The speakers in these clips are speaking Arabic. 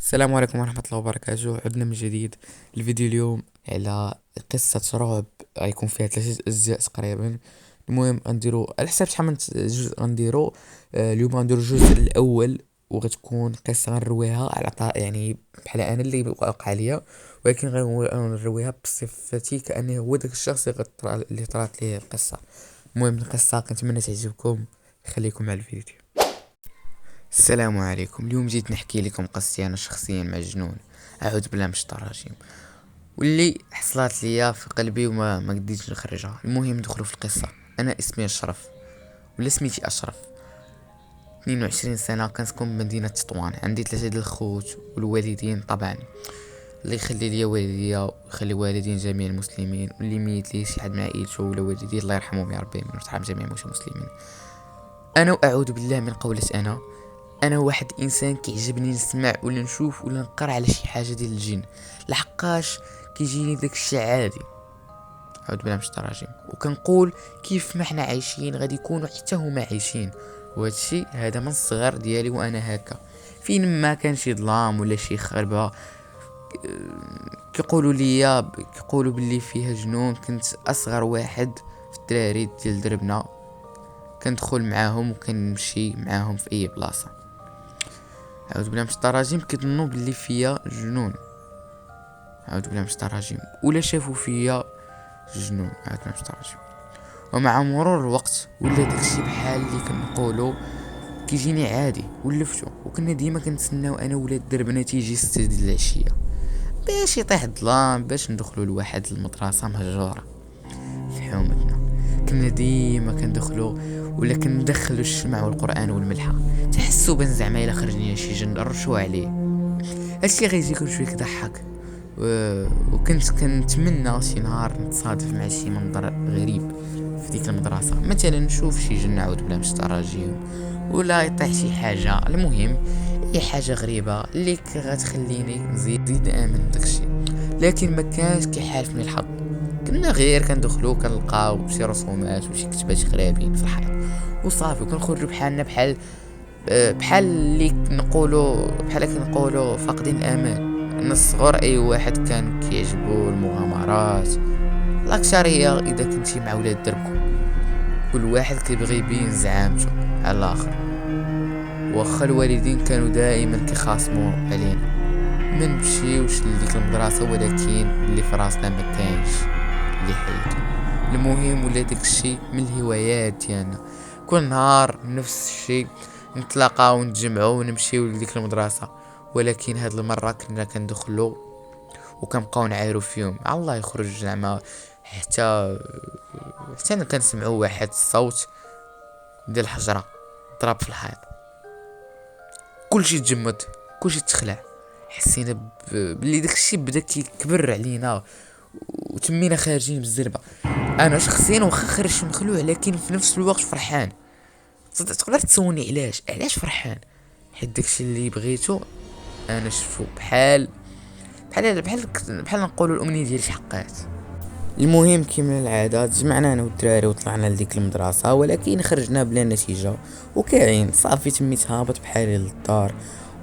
السلام عليكم ورحمة الله وبركاته. عدنا من جديد. الفيديو اليوم على قصة رعب، غيكون فيها 3 أجزاء تقريبا. المهم غنديرو على حساب شحال من جزء غنديرو. اليوم غنديرو الجزء الأول، وغتكون قصة غنرويها على يعني بحال أنا اللي وقع ليا، ولكن غنرويها بصفتي كأني هو داك الشخص اللي طرات ليه القصة. المهم القصة كنتمنى تعجبكم، خليكم مع الفيديو. السلام عليكم. اليوم جيت نحكي لكم قصتي انا شخصيا مع جنون، اعوذ بالله من الشيطان الرجيم، واللي حصلت ليا في قلبي وما قديتش نخرجها. المهم ندخلوا في القصه. انا اسمي اشرف، ولا سميتي اشرف. 22 سنه، كنسكن بمدينه تطوان. عندي 3 د الخوت والوالدين طبعا. الله يخلي لي والديا ويخلي والدين جميع المسلمين، واللي ميت لي شي حد من عائلته ولا والدي الله يرحمهم يا ربي، ويرحم جميع موتى المسلمين. انا اعوذ بالله من قولة انا واحد انسان كيعجبني نسمع ولا نشوف ولا نقرا على شي حاجه ديال الجن، لحقاش كيجيني داك الشيء عادي. اعوذ بالله من الشيطان الرجيم. وكنقول كيف ما حنا عايشين غادي يكونوا حتى هما عايشين، وهذا الشيء هذا من الصغر ديالي وانا هكا. فين ما كان شي ظلام ولا شي خربه كيقولوا باللي فيها جنون. كنت اصغر واحد في الدراري ديال دربنا، كندخل معاهم وكنمشي معاهم في اي بلاصه. اعوذ بالله من الشيطان الرجيم. كيظنوا باللي فيا جنون، اعوذ بالله من الشيطان الرجيم، ولا شافوا فيا جنون، اعوذ بالله من الشيطان الرجيم. ومع مرور الوقت ولا داكشي بحال اللي كنقولوا كيجيني عادي ولفتو. وكنا ديما كنتسناو انا ولاد دربنا تيجي 6 ديال العشيه باش يطيح الظلام، باش ندخلوا لواحد المدرسه مهجوره في حومتنا. كنا ديما كندخلوا ولا كندخلوا الشمع والقران والملحه، تحسوا بان زعما الا خرجنا شي جن نرشوا عليه. هادشي غيجيكم شويه كضحك وكنت كنتمنى شي نهار نتصادف مع شي منظر غريب في ديك المدرسه، مثلا نشوف شي جن، نعوذ بالله من الشيطان الرجيم، ولا يطيح شي حاجه. المهم اي حاجه غريبه اللي غتخليني نزيد نامن داكشي. لكن ما كانش كيحالفني الحظ. كنا غير كندخلو كنلقاو شي رسومات وشي كتبات خرابين في الحيط وصافي، وكنخرجوا بحالنا بحال اللي كنقولوا فاقدين الامان. من الصغر اي واحد كان كيعجبو المغامرات، الاكثريه اذا كنتي مع ولاد دربكم كل واحد كيبغي يبين زعامته على الاخر. واخا الوالدين كانوا دائما كيخاصموا علينا ما نمشيوش لديك المدرسه، ولكن اللي في راسنا ما كانش اللي حيد. المهم ولا داك الشيء من الهوايات ديالنا. كل نهار نفس الشيء، نتلاقاو ونتجمعوا ونمشيو لديك المدرسه. ولكن هاد المره كنا كندخلوا وكنبقاو نعايروا فيهم على الله يخرج زعما، حتى انا كنسمعوا واحد الصوت ديال الحجره ضرب في الحيط. كلشي تجمد، كلشي تخلع. حسينا بلي داك الشيء بدا كيكبر علينا، وتمينا خارجين بالزربه. انا شخصيا واخا خرجت مخلوع، لكن في نفس الوقت فرحان. تقدر تسولني علاش فرحان؟ حيت داكشي اللي بغيتو انا شفتو بحال نقولوا الامنيه ديالي حقات. المهم كيما العاده جمعنا انا والدراري وطلعنا لديك المدرسه، ولكن خرجنا بلا نتيجه. وكاين صافي تميت هابط بحالي للدار.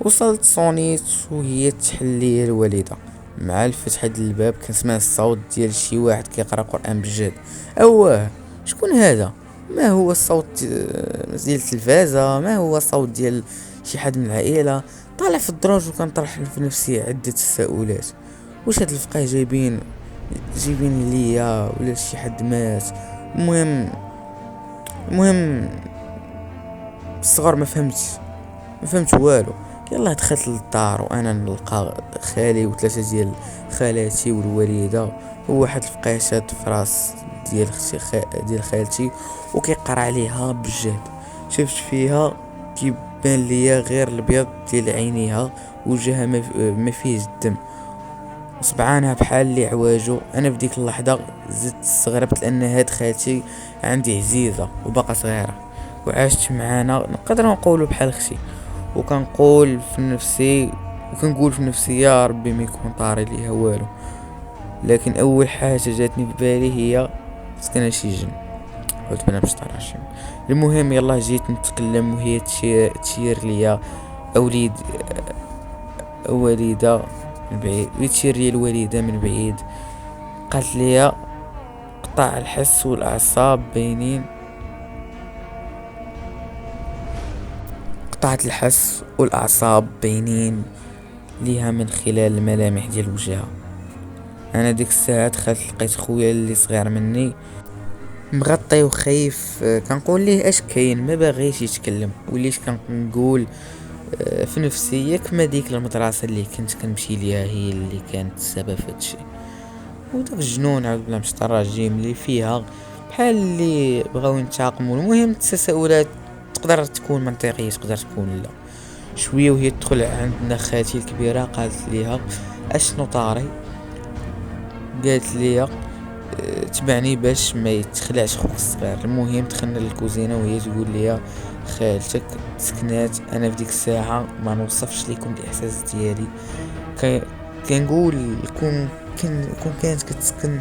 وصلت صونيت وهي تحلي الوالده. مع الفتحة ديال الباب كنسمع الصوت ديال شي واحد كيقرا قران بجد. اواه، شكون هذا؟ ما هو الصوت ديال التلفازه؟ ما هو الصوت ديال شي حد من العائله؟ طالع في الدرج وكنطرح في نفسي عده تساؤلات. واش هاد الفقيه جايبين ليا ولا شي حد مات؟ المهم الصغر ما فهمت والو. يلا دخلت للدار وانا نلقى خالي و3 ديال خالاتي والوالده، وواحد الفقيه شاد في راس ديال ديال خالتي وكيقرا عليها بالجهد. شفت فيها كيبان ليا غير البيض ديال عينيها، وجهها ما فيه الدم، وصبعانها بحال اللي عواجو. انا في ديك اللحظه زدت استغربت، لان هاد خالتي عندي عزيزه وباقا صغيره وعاشت معانا، نقدر نقولوا بحال اختي. وكنقول في نفسي يا ربي ما يكون طاري ليها والو. لكن اول حاجه جاتني في بالي هي سكن شي جن. قلت انا باش طراشم. المهم يلا جيت نتكلم وهي تشير ليا. اوليد والدة من بعيد، وتشير لي الوالدة من بعيد. قالت لي قطع الحس والاعصاب باينين، قطعت الحس والاعصاب باينين ليها من خلال الملامح ديال وجهها. انا ديك الساعه دخلت لقيت خويا اللي صغير مني مغطي وخايف. كنقول ليه اش كاين، ما باغيش يتكلم. وليت كنقول في نفسي ياك ما ديك المدرسه اللي كنت كنمشي ليها هي اللي كانت السبب في هادشي. وداك الجنون عاود بلا مشطر الرجيم اللي فيها بحال اللي بغاو ينتقموا. المهم التساؤلات تقدر تكون منطقيه تقدر تكون لا. شويه وهي تدخل عندنا خالتي الكبيره قالت ليها اشنو طاري. قالت لي تبعني باش ما يتخلعش خوك الصغير. المهم دخلنا للكوزينه وهي تقول لي خالتك سكنات. انا في ديك الساعه ما نوصفش لكم الاحساس ديالي. كنقول كون كانت كتسكن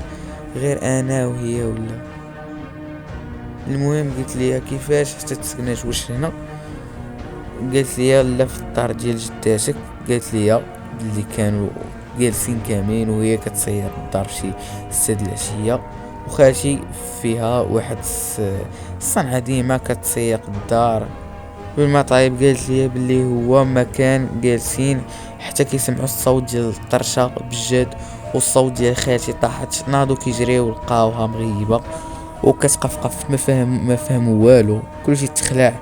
غير انا وهي ولا. المهم قلت لي كيفاش حتى تسكنات واش هنا. قالت لي لا في الدار ديال جداتك. قالت لي اللي كانوا جالسين كاملين وهي كتصير الدار شي 6 العشية. وخالتي فيها واحد الصنعة ديما كتسيق الدار بالمطايب. قالت لي بلي هو ما كان جالسين حتى كيسمعوا الصوت ديال الطرشة بجد، والصوت ديال خالتي طاحت ناضو كيجريو لقاوها مغيبة وكتقفقف. ما فهموا والو، كلشي تخلع.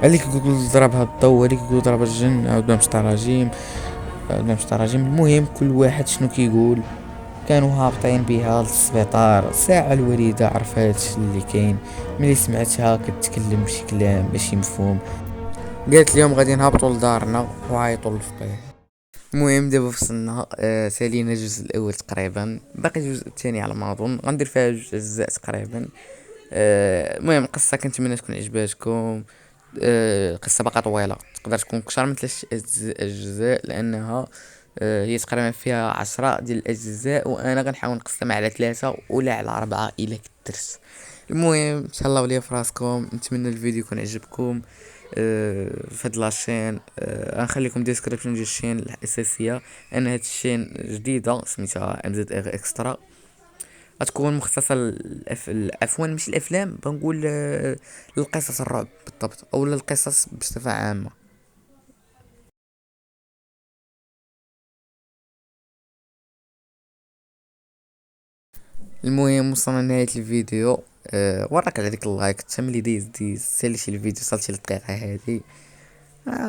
عليك يقول ضربها الضو، عليك يقول ضرب الجن، عاود مش تراجيم مش تراجيم. المهم كل واحد شنو كيقول. كانوا هابطين بها للسبيطار ساعة. الوالدة عرفات اللي كاين ملي سمعتها كتكلم بشي كلام ماشي مفهوم. قالت اليوم غادي نهبطوا لدارنا وعيطوا للفقيه. المهم دابا وصلنا سالينا الجزء الاول تقريبا، باقي الجزء الثاني على ما اظن غندير فيها 2 اجزاء تقريبا. المهم القصه كنتمنى تكون عجباتكم. القصه باقا طويله تقدر تكون اكثر من 3 اجزاء لانها هي تقريبا فيها 10 ديال الاجزاء، وانا غنحاول نقسمها على 3 ولا على 4 الا كثرت. المهم تهلاو ليا فراسكم، نتمنى الفيديو يكون عجبكم. في هاد لاشين غنخليكم ديسكريبشن ديال الشين الاساسيه. انا هاد الشين جديده سميتها ام زد اكسترا، غتكون مختصة عفوا مش الافلام بنقول القصص الرعب بالضبط او القصص بصفة عامة. المهم وصلنا لنهاية الفيديو. وراك على ديك اللايك تملي ديز سالي شي الفيديو صلتي للدقيقة هادي.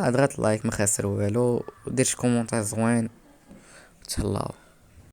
ضغط لايك ما خاسر والو، ودير شي كومونتير زوين. تهلاو.